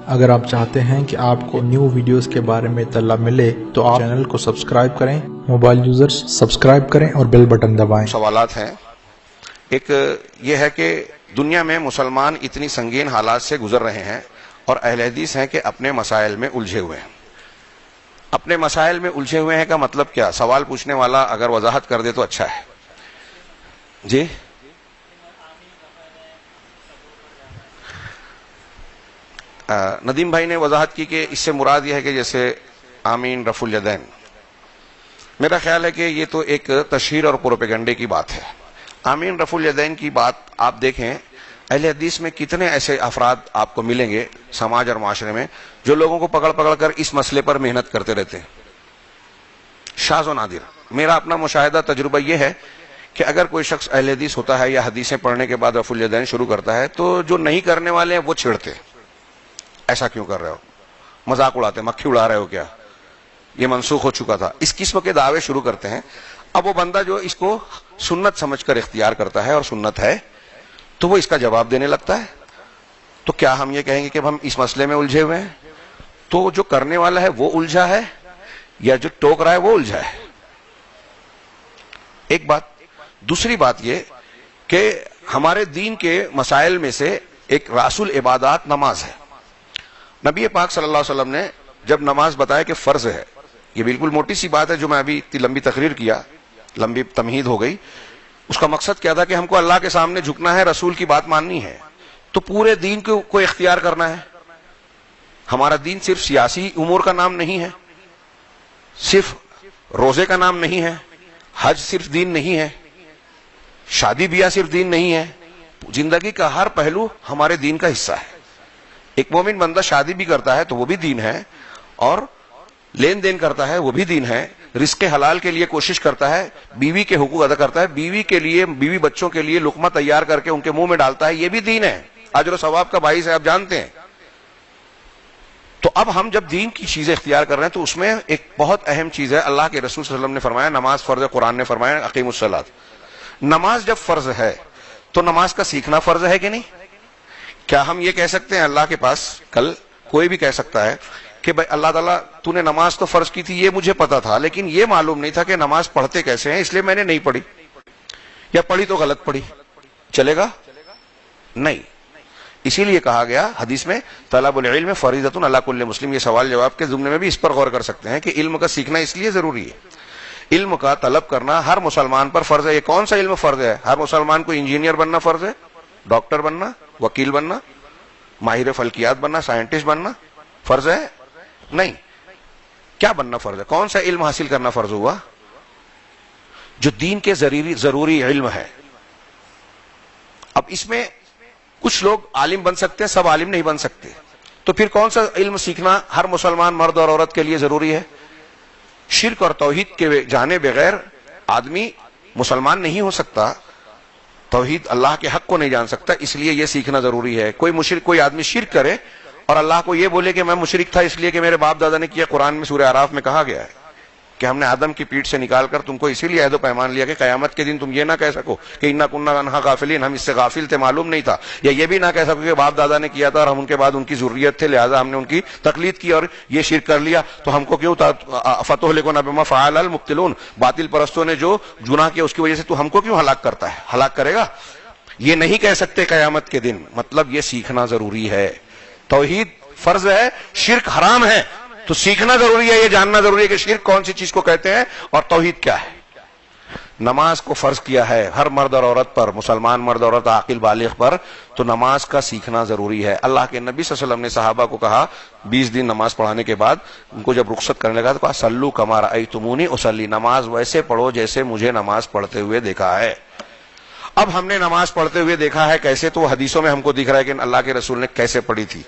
اگر آپ چاہتے ہیں کہ آپ کو نیو ویڈیوز کے بارے میں اطلاع ملے تو آپ چینل کو سبسکرائب کریں، موبائل یوزرز سبسکرائب کریں اور بیل بٹن دبائیں۔ سوالات ہیں۔ ایک یہ ہے کہ دنیا میں مسلمان اتنی سنگین حالات سے گزر رہے ہیں اور اہل حدیث ہیں کہ اپنے مسائل میں الجھے ہوئے ہیں۔ اپنے مسائل میں الجھے ہوئے ہیں کا مطلب کیا؟ سوال پوچھنے والا اگر وضاحت کر دے تو اچھا ہے۔ جی ندیم بھائی نے وضاحت کی کہ اس سے مراد یہ ہے کہ جیسے آمین رفع الیدین۔ میرا خیال ہے کہ یہ تو ایک تشہیر اور پروپیگنڈے کی بات ہے۔ آمین رفع الیدین کی بات آپ دیکھیں، اہل حدیث میں کتنے ایسے افراد آپ کو ملیں گے سماج اور معاشرے میں جو لوگوں کو پکڑ پکڑ کر اس مسئلے پر محنت کرتے رہتے ہیں۔ شاذ و نادر۔ میرا اپنا مشاہدہ تجربہ یہ ہے کہ اگر کوئی شخص اہل حدیث ہوتا ہے یا حدیثیں پڑھنے کے بعد رفع الیدین شروع کرتا ہے تو جو نہیں کرنے والے ہیں وہ چھڑتے، ایسا کیوں کر رہے ہو، مذاق اڑاتے، مکھی اڑا رہے ہو کیا، یہ منسوخ ہو چکا تھا، اس قسم کے دعوے شروع کرتے ہیں۔ اب وہ بندہ جو اس کو سنت سمجھ کر اختیار کرتا ہے اور سنت ہے تو وہ اس کا جواب دینے لگتا ہے۔ تو کیا ہم یہ کہیں گے کہ ہم اس مسئلے میں الجھے ہوئے ہیں؟ تو جو کرنے والا ہے وہ الجھا ہے یا جو ٹوک رہا ہے وہ الجھا ہے؟ ایک بات۔ دوسری بات یہ کہ ہمارے دین کے مسائل میں سے ایک رأس العبادات نماز ہے۔ نبی پاک صلی اللہ علیہ وسلم نے جب نماز بتایا کہ فرض ہے، یہ بالکل موٹی سی بات ہے جو میں ابھی اتنی لمبی تقریر کیا، لمبی تمہید ہو گئی، اس کا مقصد کیا تھا کہ ہم کو اللہ کے سامنے جھکنا ہے، رسول کی بات ماننی ہے، تو پورے دین کو اختیار کرنا ہے۔ ہمارا دین صرف سیاسی امور کا نام نہیں ہے، صرف روزے کا نام نہیں ہے، حج صرف دین نہیں ہے، شادی بیاہ صرف دین نہیں ہے، زندگی کا ہر پہلو ہمارے دین کا حصہ ہے۔ ایک مومن بندہ شادی بھی کرتا ہے تو وہ بھی دین ہے، اور لین دین کرتا ہے وہ بھی دین ہے، رزق حلال کے لیے کوشش کرتا ہے، بیوی کے حقوق ادا کرتا ہے، بیوی کے لیے، بیوی بچوں کے لیے لقمہ تیار کر کے ان کے منہ میں ڈالتا ہے، یہ بھی دین ہے، اجر و ثواب کا باعث ہے، آپ جانتے ہیں۔ تو اب ہم جب دین کی چیزیں اختیار کر رہے ہیں تو اس میں ایک بہت اہم چیز ہے، اللہ کے رسول صلی اللہ علیہ وسلم نے فرمایا نماز فرض ہے، قرآن نے فرمایا اقیموا الصلاۃ۔ نماز جب فرض ہے تو نماز کا سیکھنا فرض ہے کہ نہیں؟ کیا ہم یہ کہہ سکتے ہیں اللہ کے پاس، کل کوئی بھی کہہ سکتا ہے کہ بھائی اللہ تعالیٰ تو نے نماز تو فرض کی تھی، یہ مجھے پتا تھا لیکن یہ معلوم نہیں تھا کہ نماز پڑھتے کیسے ہیں، اس لیے میں نے نہیں پڑھی، یا پڑھی تو غلط پڑھی، چلے گا؟ نہیں۔ اسی لیے کہا گیا حدیث میں طلب العلم فریضۃ علی کل مسلم۔ یہ سوال جواب کے ضمن میں بھی اس پر غور کر سکتے ہیں کہ علم کا سیکھنا اس لیے ضروری ہے، علم کا طلب کرنا ہر مسلمان پر فرض ہے۔ یہ کون سا علم فرض ہے؟ ہر مسلمان کو انجینئر بننا فرض ہے، ڈاکٹر بننا، وکیل بننا، ماہر فلکیات بننا، سائنٹسٹ بننا فرض ہے؟ نہیں۔ کیا بننا فرض ہے؟ کون سا علم حاصل کرنا فرض ہوا؟ جو دین کے ضروری علم ہے۔ اب اس میں کچھ لوگ عالم بن سکتے ہیں، سب عالم نہیں بن سکتے، تو پھر کون سا علم سیکھنا ہر مسلمان مرد اور عورت کے لیے ضروری ہے؟ شرک اور توحید کے جانے بغیر آدمی مسلمان نہیں ہو سکتا، توحید اللہ کے حق کو نہیں جان سکتا، اس لیے یہ سیکھنا ضروری ہے۔ کوئی آدمی شرک کرے اور اللہ کو یہ بولے کہ میں مشرک تھا اس لیے کہ میرے باپ دادا نے کیا، قرآن میں سورہ اعراف میں کہا گیا ہے کہ ہم نے آدم کی پیٹھ سے نکال کر تم کو اسی لیے عہد و پیمان لیا کہ قیامت کے دن تم یہ نہ کہہ سکو کہ انا کننا عنہا غافلین، ہم اس سے غافل تھے، معلوم نہیں تھا، یا یہ بھی نہ کہہ سکو کہ باپ دادا نے کیا تھا اور ہم ان کے بعد ان کی ذریت تھے لہذا ہم نے ان کی تقلید کی اور یہ شرک کر لیا تو ہم کو کیوں فتہلکنا بما فعل المبطلون، باطل پرستوں نے جو گناہ کیا اس کی وجہ سے تو ہم کو کیوں ہلاک کرتا ہے، ہلاک کرے گا؟ یہ نہیں کہہ سکتے قیامت کے دن۔ مطلب یہ سیکھنا ضروری ہے۔ توحید فرض ہے، شرک حرام ہے، تو سیکھنا ضروری ہے، یہ جاننا ضروری ہے کہ شرک کون سی چیز کو کہتے ہیں اور توحید کیا ہے۔ نماز کو فرض کیا ہے ہر مرد اور عورت پر، مسلمان مرد اور عورت عاقل بالغ پر، تو نماز کا سیکھنا ضروری ہے۔ اللہ کے نبی صلی اللہ علیہ وسلم نے صحابہ کو کہا 20 دن نماز پڑھانے کے بعد ان کو جب رخصت کرنے لگا تو کہا صلو کما رأیتمونی اصلی، نماز ویسے پڑھو جیسے مجھے نماز پڑھتے ہوئے دیکھا ہے۔ اب ہم نے نماز پڑھتے ہوئے دیکھا ہے کیسے، تو حدیثوں میں ہم کو دکھ رہا ہے کہ اللہ کے رسول نے کیسے پڑھی تھی۔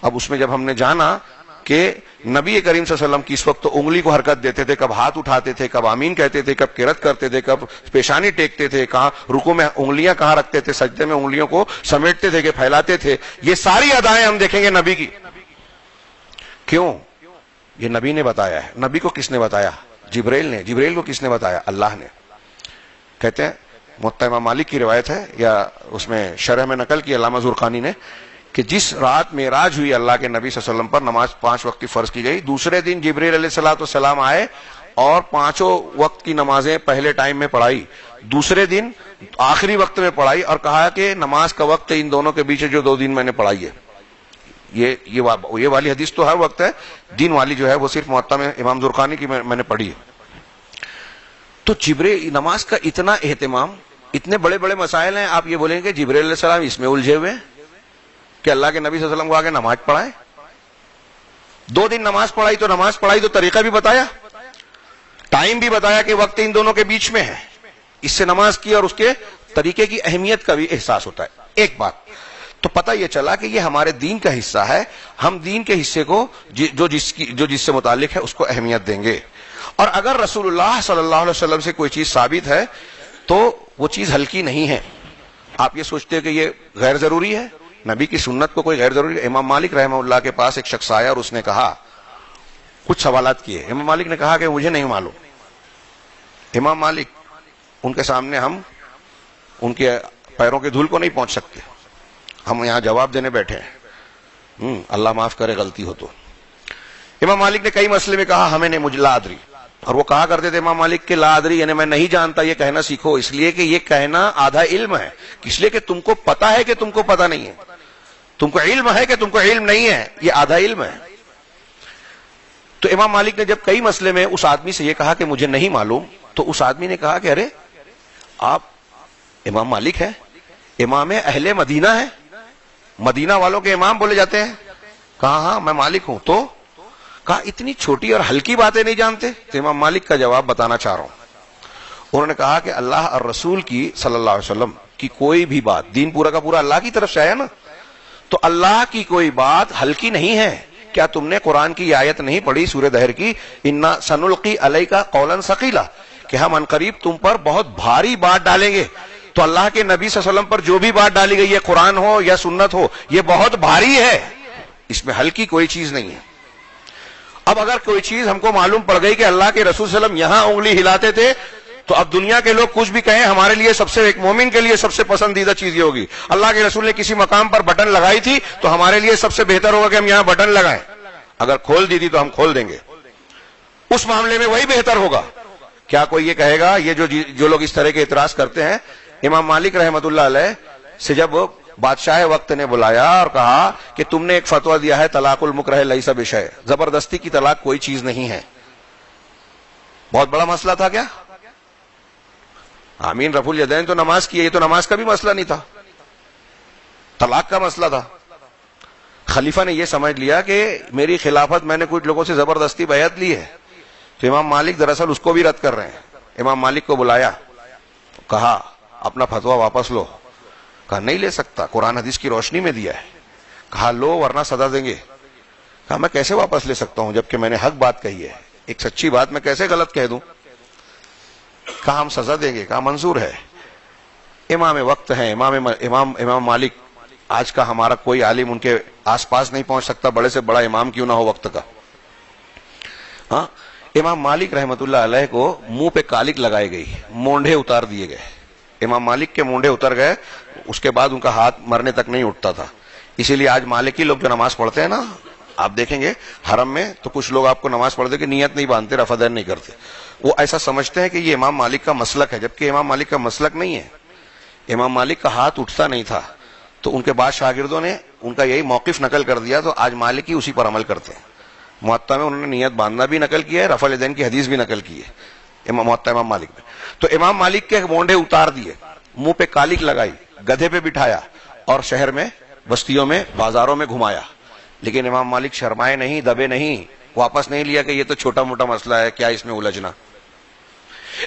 اب اس میں جب ہم نے جانا کہ نبی کریم صلی اللہ علیہ وسلم کس وقت تو انگلی کو حرکت دیتے تھے، کب ہاتھ اٹھاتے تھے، کب آمین کہتے تھے، کب قرات کرتے تھے، کب پیشانی ٹیکتے تھے، کہاں رکوع میں انگلیاں کہاں رکھتے تھے، سجدے میں انگلیوں کو سمیٹتے تھے کہ پھیلاتے تھے، یہ ساری ادائیں ہم دیکھیں گے نبی کی۔ کیوں؟ یہ نبی نے بتایا ہے۔ نبی کو کس نے بتایا؟ جبرائیل نے۔ جبرائیل کو کس نے بتایا؟ اللہ نے۔ کہتے ہیں موطا امام مالک کی روایت ہے، یا اس میں شرح میں نقل کی علامہ زرقانی نے، کہ جس رات معراج ہوئی اللہ کے نبی صلی اللہ علیہ وسلم پر نماز 5 وقت کی فرض کی گئی، دوسرے دن جبریل علیہ السلام آئے اور 5 وقت کی نمازیں پہلے ٹائم میں پڑھائی، دوسرے دن آخری وقت میں پڑھائی، اور کہا کہ نماز کا وقت ان دونوں کے بیچ جو 2 دن میں نے پڑھائی ہے. یہ والی حدیث تو ہر وقت ہے، دن والی جو ہے وہ صرف موطا میں امام زرقانی کی میں نے پڑھی ہے. تو جبریل نماز کا اتنا اہتمام، اتنے بڑے بڑے مسائل ہیں، آپ یہ بولیں گے جبریل علیہ السلام اس میں الجھے ہوئے ہیں کہ اللہ کے نبی صلی اللہ علیہ وسلم کو آگے نماز پڑھائے. 2 دن نماز پڑھائی تو طریقہ بھی بتایا، ٹائم بھی بتایا کہ وقت ان دونوں کے بیچ میں ہے. اس سے نماز کی اور اس کے طریقے کی اہمیت کا بھی احساس ہوتا ہے. ایک بات تو پتہ یہ چلا کہ یہ ہمارے دین کا حصہ ہے، ہم دین کے حصے کو جو جس سے متعلق ہے اس کو اہمیت دیں گے. اور اگر رسول اللہ صلی اللہ علیہ وسلم سے کوئی چیز ثابت ہے تو وہ چیز ہلکی نہیں ہے. آپ یہ سوچتے ہیں کہ یہ غیر ضروری ہے، نبی کی سنت کو کوئی غیر ضروری ہے. امام مالک رحمہ اللہ کے پاس ایک شخص آیا اور اس نے کہا، کچھ سوالات کیے. امام مالک نے کہا کہ مجھے نہیں معلوم. امام مالک ان کے سامنے ہم ان کے پیروں کے دھول کو نہیں پہنچ سکتے، ہم یہاں جواب دینے بیٹھے ہیں، اللہ معاف کرے غلطی ہو تو. امام مالک نے کئی مسئلے میں کہا ہمیں نہیں، مجھے لا ادری، اور وہ کہا کرتے تھے امام مالک کے لا ادری یعنی میں نہیں جانتا، یہ کہنا سیکھو، اس لیے کہ یہ کہنا آدھا علم ہے، اس لیے کہ تم کو پتا ہے کہ تم کو پتا نہیں ہے، تم کو علم ہے کہ تم کو علم نہیں ہے، یہ آدھا علم ہے. تو امام مالک نے جب کئی مسئلے میں اس آدمی سے یہ کہا کہ مجھے نہیں معلوم، تو اس آدمی نے کہا کہ ارے آپ امام مالک ہیں، امام اہل مدینہ ہے، مدینہ والوں کے امام بولے جاتے ہیں. کہا ہاں میں مالک ہوں. تو کہا اتنی چھوٹی اور ہلکی باتیں نہیں جانتے؟ تو امام مالک کا جواب بتانا چاہ رہا ہوں. انہوں نے کہا کہ اللہ اور رسول کی صلی اللہ علیہ وسلم کی کوئی بھی بات، دین پورا کا پورا اللہ کی طرف سے آیا نا، تو اللہ کی کوئی بات ہلکی نہیں ہے. کیا تم نے قرآن کی آیت نہیں پڑھی سورہ دہر کی، انا سنلقی علیک قولا ثقیلا، کہ ہم عنقریب تم پر بہت بھاری بات ڈالیں گے. تو اللہ کے نبی صلی اللہ علیہ وسلم پر جو بھی بات ڈالی گئی ہے، قرآن ہو یا سنت ہو، یہ بہت بھاری ہے، اس میں ہلکی کوئی چیز نہیں ہے. اب اگر کوئی چیز ہم کو معلوم پڑ گئی کہ اللہ کے رسول صلی اللہ علیہ وسلم یہاں انگلی ہلاتے تھے، تو اب دنیا کے لوگ کچھ بھی کہیں، ہمارے لیے ایک مومن کے لیے سب سے پسندیدہ چیز یہ ہوگی، اللہ کے رسول نے کسی مقام پر بٹن لگائی تھی تو ہمارے لیے سب سے بہتر ہوگا کہ ہم یہاں بٹن لگائیں. اگر کھول دی تھی تو ہم کھول دیں گے، اس معاملے میں وہی بہتر ہوگا. کیا کوئی یہ کہے گا؟ یہ جو لوگ اس طرح کے اعتراض کرتے ہیں، امام مالک رحمۃ اللہ علیہ سے جب بادشاہ وقت نے بلایا اور کہا کہ تم نے ایک فتویٰ دیا ہے طلاق المکرہ لیس بشیء، زبردستی کی طلاق کوئی چیز نہیں ہے. بہت بڑا مسئلہ تھا کیا؟ آمین رفع الیدین تو نماز کی ہے، یہ تو نماز کا بھی مسئلہ نہیں تھا، طلاق کا مسئلہ تھا. خلیفہ نے یہ سمجھ لیا کہ میری خلافت میں نے کچھ لوگوں سے زبردستی بیعت لی ہے، تو امام مالک دراصل اس کو بھی رد کر رہے ہیں. امام مالک کو بلایا، کہا اپنا فتویٰ واپس لو. کہا نہیں لے سکتا، قرآن حدیث کی روشنی میں دیا ہے. کہا لو ورنہ سزا دیں گے. کہا میں کیسے واپس لے سکتا ہوں جبکہ میں نے حق بات کہی ہے، ایک سچی بات میں کیسے غلط کہہ دوں؟ کہا ہم سزا دیں گے. کہا منظور ہے. امام وقت ہیں امام مالک، آج کا ہمارا کوئی عالم ان کے آس پاس نہیں پہنچ سکتا، بڑے سے بڑا امام کیوں نہ ہو وقت کا. ہاں، امام مالک رحمت اللہ علیہ کو منہ پہ کالک لگائی گئی، مونڈے اتار دیے گئے. امام مالک کے مونڈے اتر گئے، اس کے بعد ان کا ہاتھ مرنے تک نہیں اٹھتا تھا. اسی لیے آج مالکی لوگ جو نماز پڑھتے ہیں نا، آپ دیکھیں گے حرم میں تو کچھ لوگ آپ کو نماز پڑھتے کہ نیت نہیں باندھتے، رفع دین نہیں کرتے. وہ ایسا سمجھتے ہیں کہ یہ امام مالک کا مسلک ہے، جبکہ امام مالک کا مسلک نہیں ہے. امام مالک کا ہاتھ اٹھتا نہیں تھا، تو ان کے بعد شاگردوں نے ان کا یہی موقف نقل کر دیا، تو آج مالکی اسی پر عمل کرتے ہیں. موطا میں انہوں نے نیت باندھنا بھی نقل کیا ہے، رفع الیدین کی حدیث بھی نقل کی ہے موطا امام مالک میں. تو امام مالک کے مونڈے اتار دیے، منہ پہ کالک لگائی، گدھے پہ بٹھایا اور شہر میں بستیوں میں بازاروں میں گھمایا. لیکن امام مالک شرمائے نہیں، دبے نہیں، واپس نہیں لیا کہ یہ تو چھوٹا موٹا مسئلہ ہے، کیا اس میں الجھنا.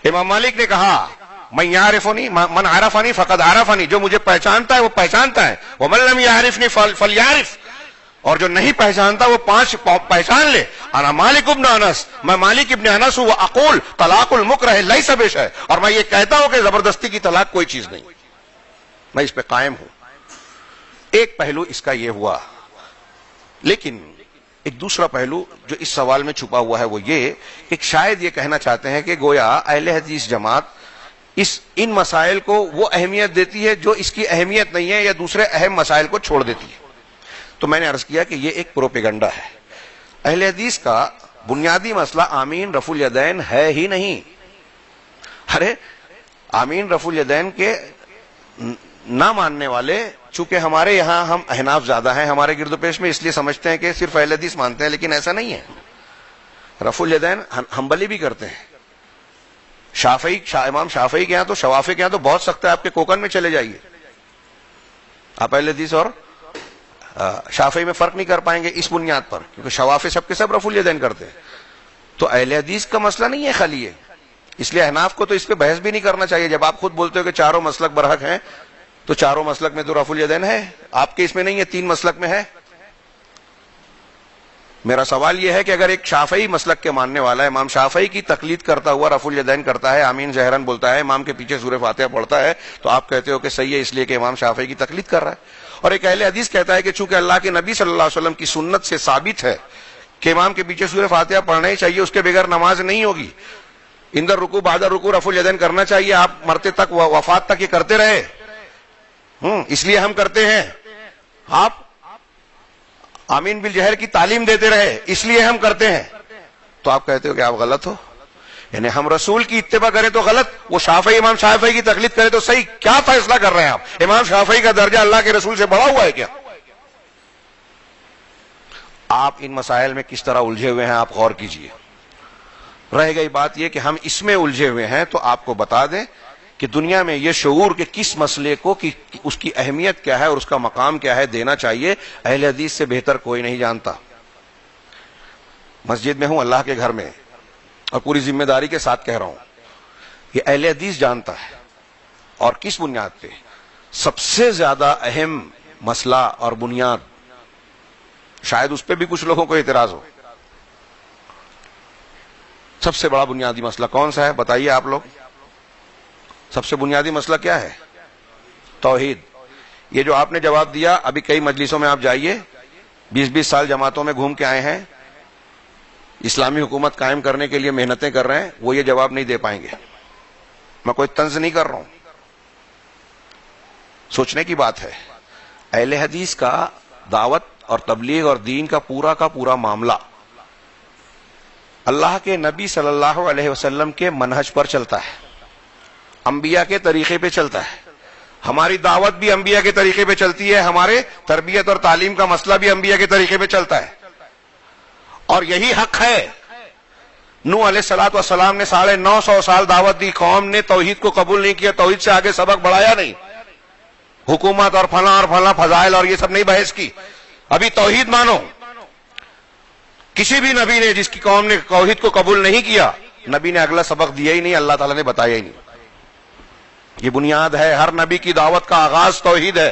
امام مالک نے کہا من عرفنی فقد عرفنی، جو مجھے پہچانتا ہے وہ پہچانتا ہے، ومن لم یعرفنی فلیعرف، اور جو نہیں پہچانتا وہ 5 پہچان لے. انا مالک ابن انس، میں مالک ابن انس ہوں. واقول طلاق المکرہ لیس بشیء، اور میں یہ کہتا ہوں کہ زبردستی کی طلاق کوئی چیز نہیں، میں اس پہ قائم ہوں. ایک پہلو اس کا یہ ہوا. لیکن ایک دوسرا پہلو جو اس سوال میں چھپا ہوا ہے وہ یہ کہ شاید یہ کہنا چاہتے ہیں کہ گویا اہل حدیث جماعت ان مسائل کو وہ اہمیت دیتی ہے جو اس کی اہمیت نہیں ہے، یا دوسرے اہم مسائل کو چھوڑ دیتی ہے. تو میں نے عرض کیا کہ یہ ایک پروپیگنڈا ہے. اہل حدیث کا بنیادی مسئلہ آمین رفع الیدین ہے ہی نہیں. ارے آمین رفع الیدین کے نہ ماننے والے، چونکہ ہمارے یہاں ہم احناف زیادہ ہیں ہمارے گرد و پیش میں، اس لیے سمجھتے ہیں کہ صرف اہل حدیث مانتے ہیں، لیکن ایسا نہیں ہے. رفع الیدین حنبلی بھی کرتے ہیں. امام شافعی کے یہاں تو، شوافی کے یہاں تو بہت سخت ہے. آپ کے کوکن میں چلے جائیے، آپ اہل حدیث اور شافعی میں فرق نہیں کر پائیں گے اس بنیاد پر، کیونکہ شوافی سب کے سب رفع الیدین کرتے ہیں. تو اہل حدیث کا مسئلہ نہیں ہے خالی ہے. اس لیے احناف کو تو اس پہ بحث بھی نہیں کرنا چاہیے. جب آپ خود بولتے ہو کہ چاروں مسلک برحق ہیں، تو چاروں مسلک میں تو رفع الیدین ہے. آپ کے اس میں نہیں ہے، 3 مسلک میں ہے. میرا سوال یہ ہے کہ اگر ایک شافعی مسلک کے ماننے والا ہے، امام شافعی کی تقلید کرتا ہوا رفع الیدین کرتا ہے، آمین جہرن بولتا ہے، امام کے پیچھے سورہ فاتحہ پڑھتا ہے، تو آپ کہتے ہو کہ صحیح ہے اس لیے کہ امام شافعی کی تقلید کر رہا ہے. اور ایک اہل حدیث کہتا ہے کہ چونکہ اللہ کے نبی صلی اللہ علیہ وسلم کی سنت سے ثابت ہے کہ امام کے پیچھے سورہ فاتحہ پڑھنا ہی چاہیے، اس کے بغیر نماز نہیں ہوگی. اندر رکوع بعد رکوع رفع الیدین کرنا چاہیے. آپ مرتے تک، وفات تک یہ کرتے رہے، اس لیے ہم کرتے ہیں. آپ آمین بالجہر کی تعلیم دیتے رہے، اس لیے ہم کرتے ہیں. تو آپ کہتے ہو کہ آپ غلط ہو. یعنی ہم رسول کی اتباع کریں تو غلط، وہ شافعی امام شافعی کی تقلید کرے تو صحیح. کیا فیصلہ کر رہے ہیں آپ؟ امام شافعی کا درجہ اللہ کے رسول سے بڑا ہوا ہے کیا؟ آپ ان مسائل میں کس طرح الجھے ہوئے ہیں، آپ غور کیجئے. رہ گئی بات یہ کہ ہم اس میں الجھے ہوئے ہیں، تو آپ کو بتا دیں کہ دنیا میں یہ شعور کہ کس مسئلے کو کہ اس کی اہمیت کیا ہے اور اس کا مقام کیا ہے دینا چاہیے، اہل حدیث سے بہتر کوئی نہیں جانتا. مسجد میں ہوں، اللہ کے گھر میں، اور پوری ذمہ داری کے ساتھ کہہ رہا ہوں، یہ اہل حدیث جانتا ہے. اور کس بنیاد پہ؟ سب سے زیادہ اہم مسئلہ اور بنیاد، شاید اس پہ بھی کچھ لوگوں کو اعتراض ہو، سب سے بڑا بنیادی مسئلہ کون سا ہے بتائیے آپ لوگ؟ سب سے بنیادی مسئلہ کیا ہے؟ توحید. یہ جو آپ نے جواب دیا، ابھی کئی مجلسوں میں آپ جائیے، 20 سال جماعتوں میں گھوم کے آئے ہیں، اسلامی حکومت قائم کرنے کے لیے محنتیں کر رہے ہیں، وہ یہ جواب نہیں دے پائیں گے. میں کوئی طنز نہیں کر رہا ہوں، سوچنے کی بات ہے. اہل حدیث کا دعوت اور تبلیغ اور دین کا پورا معاملہ اللہ کے نبی صلی اللہ علیہ وسلم کے منہج پر چلتا ہے، انبیاء کے طریقے پہ چلتا ہے. ہماری دعوت بھی انبیاء کے طریقے پہ چلتی ہے، ہمارے تربیت اور تعلیم کا مسئلہ بھی انبیاء کے طریقے پہ چلتا ہے. اور یہی حق ہے. نوح علیہ الصلوۃ والسلام نے 950 سال دعوت دی، قوم نے توحید کو قبول نہیں کیا، توحید سے آگے سبق بڑھایا نہیں. حکومت اور فلاں فضائل اور یہ سب نہیں بحث کی، ابھی توحید مانو. کسی بھی نبی نے جس کی قوم نے توحید کو قبول نہیں کیا، نبی نے اگلا سبق دیا ہی نہیں، اللہ تعالیٰ نے بتایا ہی نہیں. یہ بنیاد ہے. ہر نبی کی دعوت کا آغاز توحید ہے،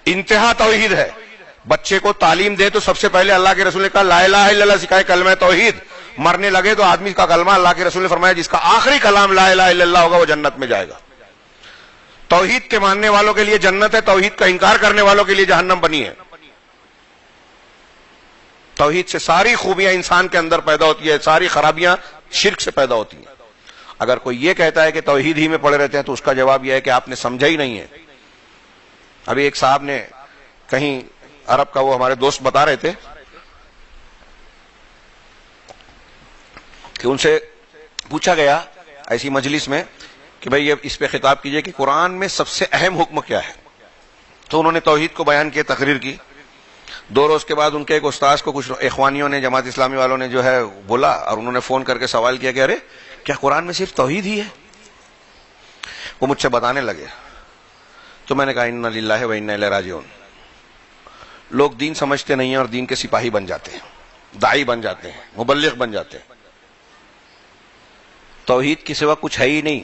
انتہا توحید ہے. بچے کو تعلیم دے تو سب سے پہلے اللہ کے رسول نے کہا لا الہ الا اللہ سکھائے، کلمہ توحید. مرنے لگے تو آدمی کا کلمہ، اللہ کے رسول نے فرمایا جس کا آخری کلام لا الہ الا اللہ ہوگا وہ جنت میں جائے گا. توحید کے ماننے والوں کے لیے جنت ہے، توحید کا انکار کرنے والوں کے لیے جہنم بنی ہے. توحید سے ساری خوبیاں انسان کے اندر پیدا ہوتی ہے، ساری خرابیاں شرک سے پیدا ہوتی ہیں. اگر کوئی یہ کہتا ہے کہ توحید ہی میں پڑے رہتے ہیں تو اس کا جواب یہ ہے کہ آپ نے سمجھا ہی نہیں ہے. ابھی ایک صاحب نے کہیں عرب کا، وہ ہمارے دوست بتا رہے تھے کہ ان سے پوچھا گیا ایسی مجلس میں کہ بھئی یہ اس پہ خطاب کیجئے کہ قرآن میں سب سے اہم حکم کیا ہے. تو انہوں نے توحید کو بیان کیا، تقریر کی. 2 روز کے بعد ان کے ایک استاذ کو کچھ اخوانیوں نے، جماعت اسلامی والوں نے جو ہے بولا، اور انہوں نے فون کر کے سوال کیا کہ ارے کیا قرآن میں صرف توحید ہی ہے؟ وہ مجھ سے بتانے لگے. تو میں نے کہا انا للہ و انا الیہ راجعون. لوگ دین سمجھتے نہیں ہیں اور دین کے سپاہی بن جاتے ہیں، داعی بن جاتے ہیں، مبلغ بن جاتے ہیں. توحید کے سوا کچھ ہے ہی نہیں.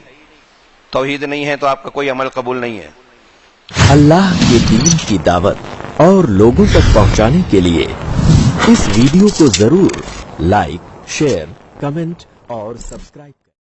توحید نہیں ہے تو آپ کا کوئی عمل قبول نہیں ہے. اللہ کے دین کی دعوت اور لوگوں تک پہنچانے کے لیے اس ویڈیو کو ضرور لائک، شیئر، کمنٹ اور سبسکرائب